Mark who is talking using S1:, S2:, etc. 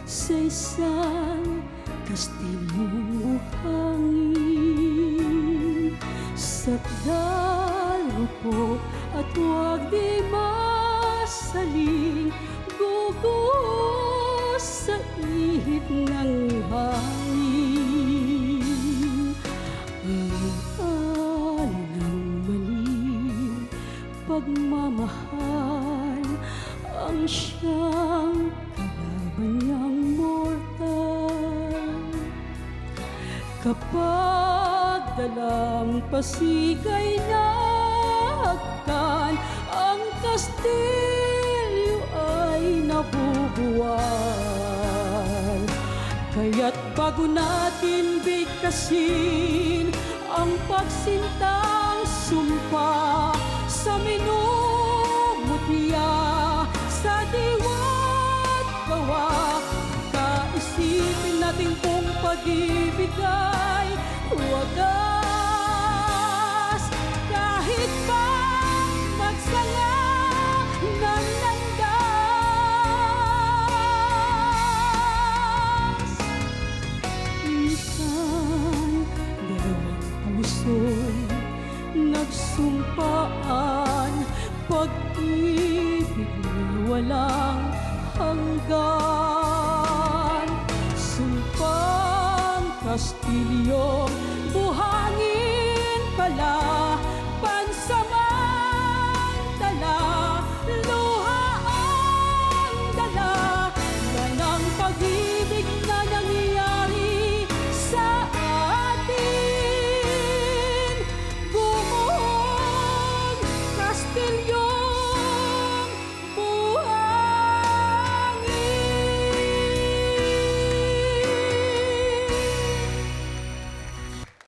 S1: sa isang kastilyong hangin. Sakdal po at huwag di masaling gugos sa ihip ng hangin. Ang ng maling pagmamahal ang siyang kalaban niyang mortal. Kapag dalang pasigay na hagkan, ang kastilyo ay nabubuwal. Kaya't bago natin bigkasin ang pagsintang sumpa sa minumutya sa diwa't gawa, kaisipin natin kung pag-ibig ay wagas. Kahit pa magsanga ng landas, minsan dalawang puso'y nagsumpaan, pag-ibig na walang hanggan. Sumpang kastilyong